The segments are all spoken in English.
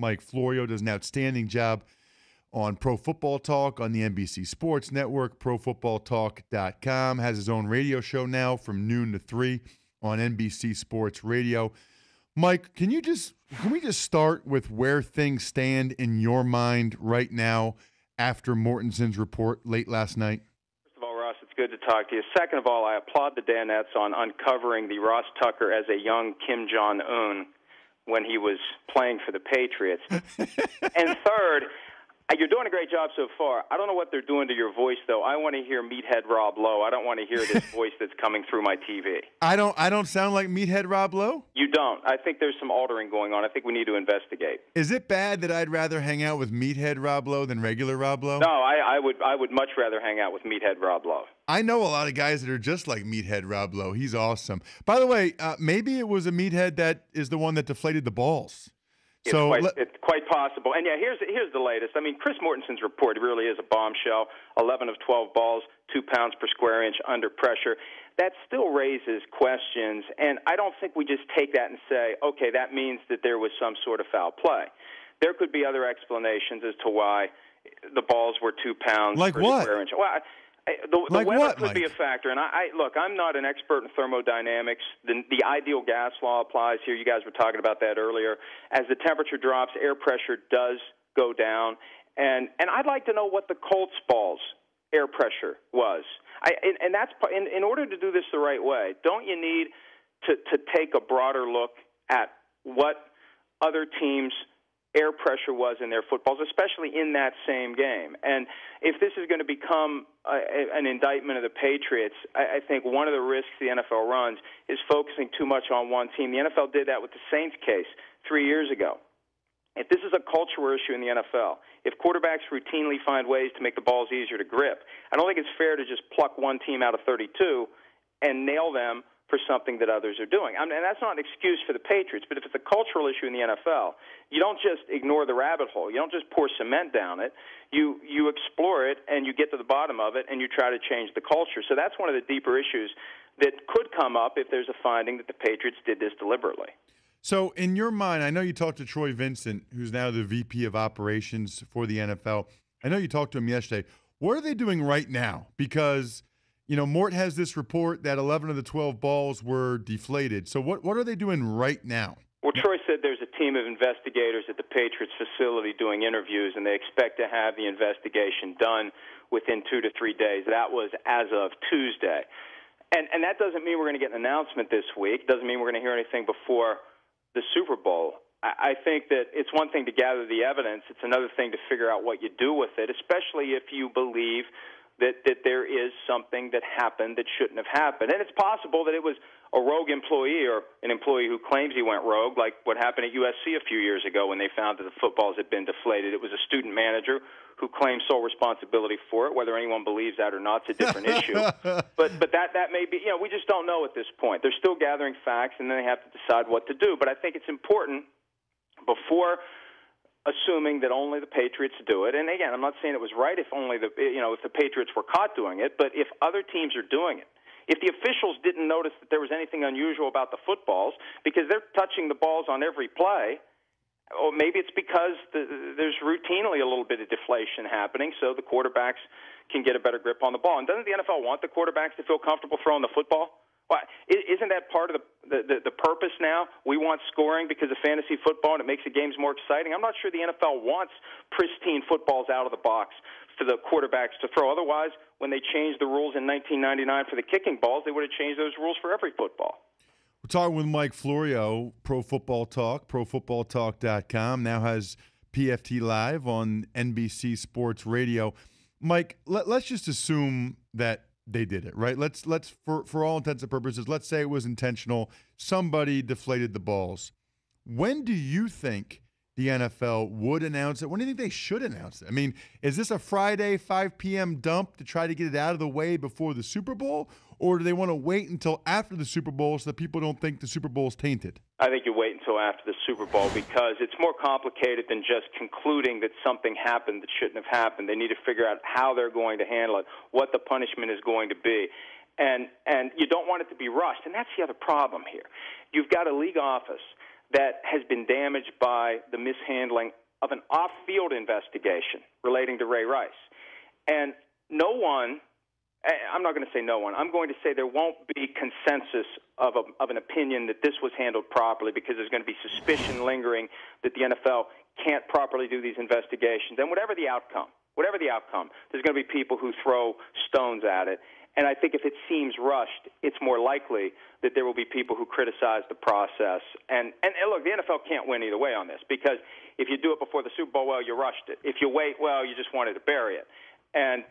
Mike Florio does an outstanding job on Pro Football Talk on the NBC Sports Network, ProFootballTalk.com. Has his own radio show now from noon to 3 on NBC Sports Radio. Mike, can we just start with where things stand in your mind right now after Mortenson's report late last night? First of all, Ross, it's good to talk to you. Second of all, I applaud the Danettes on uncovering the Ross Tucker as a young Kim Jong-un when he was playing for the Patriots. And third, you're doing a great job so far. I don't know what they're doing to your voice, though. I want to hear Meathead Rob Lowe. I don't want to hear this voice that's coming through my TV. I don't sound like Meathead Rob Lowe? You don't. I think there's some altering going on. I think we need to investigate. Is it bad that I'd rather hang out with Meathead Rob Lowe than regular Rob Lowe? No, I would much rather hang out with Meathead Rob Lowe. I know a lot of guys that are just like Meathead Rob Lowe. He's awesome. By the way, maybe it was a meathead that is the one that deflated the balls. It's quite possible. And, yeah, here's the latest. I mean, Chris Mortenson's report really is a bombshell. 11 of 12 balls, 2 pounds per square inch under pressure. That still raises questions, and I don't think we just take that and say, okay, that means that there was some sort of foul play. There could be other explanations as to why the balls were 2 pounds per square inch. Well, the weather could be a factor, and look, I'm not an expert in thermodynamics. The ideal gas law applies here. You guys were talking about that earlier. As the temperature drops, air pressure does go down, and I'd like to know what the Colts ball's air pressure was. And that's in order to do this the right way. Don't you need to take a broader look at what other teams' air pressure was in their footballs, especially in that same game? And if this is going to become an indictment of the Patriots, I think one of the risks the NFL runs is focusing too much on one team. The NFL did that with the Saints case 3 years ago. If this is a cultural issue in the NFL, if quarterbacks routinely find ways to make the balls easier to grip, I don't think it's fair to just pluck one team out of 32 and nail them for something that others are doing. I mean, and that's not an excuse for the Patriots, but if it's a cultural issue in the NFL, you don't just ignore the rabbit hole. You don't just pour cement down it. You explore it, and you get to the bottom of it, and you try to change the culture. So that's one of the deeper issues that could come up if there's a finding that the Patriots did this deliberately. So in your mind, I know you talked to Troy Vincent, who's now the VP of Operations for the NFL. I know you talked to him yesterday. What are they doing right now? Because Mort has this report that 11 of the 12 balls were deflated. So what are they doing right now? Well, Troy said there's a team of investigators at the Patriots facility doing interviews, and they expect to have the investigation done within 2 to 3 days. That was as of Tuesday. And that doesn't mean we're going to get an announcement this week. It doesn't mean we're going to hear anything before the Super Bowl. I think that it's one thing to gather the evidence. It's another thing to figure out what you do with it, especially if you believe that there is something that happened that shouldn't have happened. And it's possible that it was a rogue employee or an employee who claims he went rogue, like what happened at USC a few years ago when they found that the footballs had been deflated. It was a student manager who claimed sole responsibility for it. Whether anyone believes that or not is a different issue. But that may be, we just don't know at this point. They're still gathering facts, and then they have to decide what to do. But I think it's important before assuming that only the Patriots do it. And again, I'm not saying it was right if if the Patriots were caught doing it, but if other teams are doing it, if the officials didn't notice that there was anything unusual about the footballs because they're touching the balls on every play, or maybe it's because there's routinely a little bit of deflation happening, so the quarterbacks can get a better grip on the ball. And doesn't the NFL want the quarterbacks to feel comfortable throwing the football? Well, isn't that part of the purpose now? We want scoring because of fantasy football, and it makes the games more exciting. I'm not sure the NFL wants pristine footballs out of the box for the quarterbacks to throw. Otherwise, when they changed the rules in 1999 for the kicking balls, they would have changed those rules for every football. We're talking with Mike Florio, Pro Football Talk, ProFootballTalk.com, now has PFT Live on NBC Sports Radio. Mike, let's just assume that they did it, right? Let's for all intents and purposes, let's say it was intentional. Somebody deflated the balls. When do you think the NFL would announce it? When do you think they should announce it? I mean, is this a Friday 5 p.m. dump to try to get it out of the way before the Super Bowl? Or do they want to wait until after the Super Bowl so that people don't think the Super Bowl is tainted? I think you wait until after the Super Bowl because it's more complicated than just concluding that something happened that shouldn't have happened. They need to figure out how they're going to handle it, what the punishment is going to be. And you don't want it to be rushed. And that's the other problem here. You've got a league office that has been damaged by the mishandling of an off-field investigation relating to Ray Rice. And no one, I'm not going to say no one, I'm going to say there won't be consensus of an opinion that this was handled properly, because there's going to be suspicion lingering that the NFL can't properly do these investigations. And whatever the outcome, there's going to be people who throw stones at it. And I think if it seems rushed, it's more likely that there will be people who criticize the process. And look, the NFL can't win either way on this, because if you do it before the Super Bowl, well, you rushed it. If you wait, well, you just wanted to bury it. And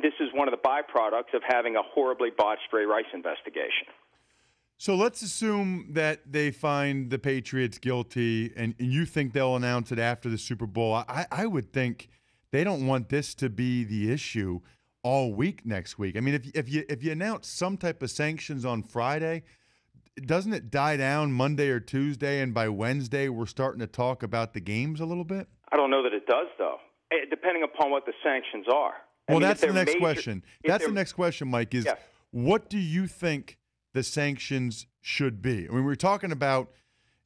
this is one of the byproducts of having a horribly botched Ray Rice investigation. So let's assume that they find the Patriots guilty, and you think they'll announce it after the Super Bowl. I would think they don't want this to be the issue all week next week. I mean, if you announce some type of sanctions on Friday, doesn't it die down Monday or Tuesday, and by Wednesday we're starting to talk about the games a little bit? I don't know that it does, though, depending upon what the sanctions are. Well, that's the next question. That's the next question, Mike, is what do you think the sanctions should be? I mean, we're talking about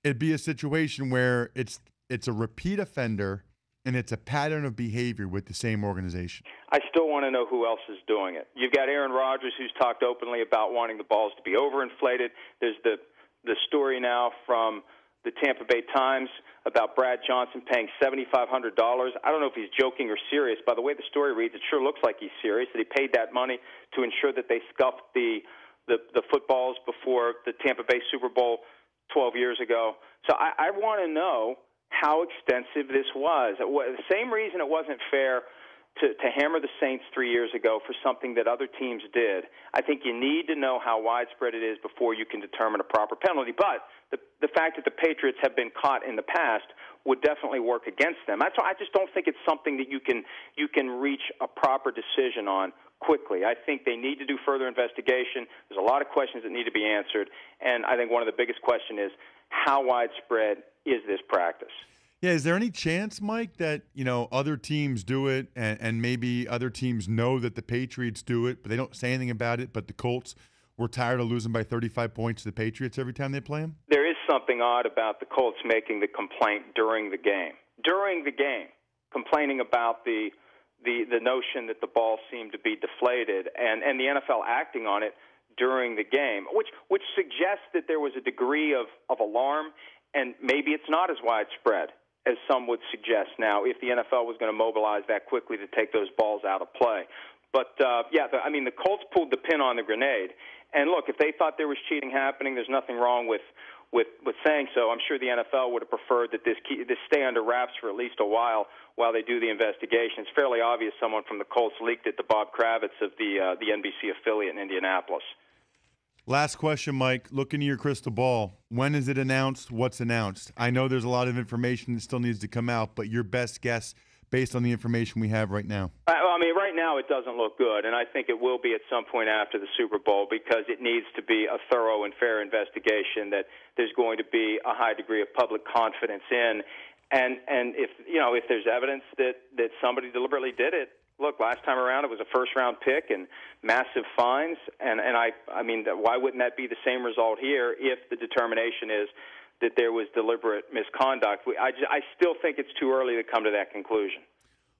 it'd be a situation where it's a repeat offender and it's a pattern of behavior with the same organization. I still want to know who else is doing it. You've got Aaron Rodgers, who's talked openly about wanting the balls to be overinflated. There's the story now from the Tampa Bay Times about Brad Johnson paying $7,500. I don't know if he's joking or serious. By the way the story reads, it sure looks like he's serious, that he paid that money to ensure that they scuffed the footballs before the Tampa Bay Super Bowl 12 years ago. So I want to know how extensive this was. The same reason it wasn't fair to hammer the Saints 3 years ago for something that other teams did. I think you need to know how widespread it is before you can determine a proper penalty. But the fact that the Patriots have been caught in the past would definitely work against them. That's why I just don't think it's something that you can reach a proper decision on quickly. I think they need to do further investigation. There's a lot of questions that need to be answered, and I think one of the biggest questions is how widespread is this practice? Yeah, is there any chance, Mike, that other teams do it, and maybe other teams know that the Patriots do it, but they don't say anything about it, but the Colts were tired of losing by 35 points to the Patriots every time they play them? There is something odd about the Colts making the complaint during the game. During the game, complaining about the notion that the ball seemed to be deflated, and the NFL acting on it during the game, which suggests that there was a degree of alarm, and maybe it's not as widespread as some would suggest now, if the NFL was going to mobilize that quickly to take those balls out of play. But, the Colts pulled the pin on the grenade. And, look, if they thought there was cheating happening, there's nothing wrong with saying so. I'm sure the NFL would have preferred that this stay under wraps for at least a while they do the investigation. It's fairly obvious someone from the Colts leaked it to Bob Kravitz of the NBC affiliate in Indianapolis. Last question, Mike. Look into your crystal ball. When is it announced? What's announced? I know there's a lot of information that still needs to come out, but your best guess based on the information we have right now. Right now it doesn't look good, and I think it will be at some point after the Super Bowl, because it needs to be a thorough and fair investigation that there's going to be a high degree of public confidence in. And if there's evidence that somebody deliberately did it, look, last time around it was a first-round pick and massive fines, and why wouldn't that be the same result here if the determination is that there was deliberate misconduct? I still think it's too early to come to that conclusion.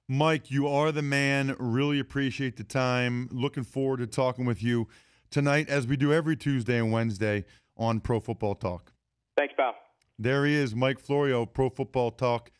Mike, you are the man. Really appreciate the time. Looking forward to talking with you tonight, as we do every Tuesday and Wednesday on Pro Football Talk. Thanks, pal. There he is, Mike Florio, Pro Football Talk.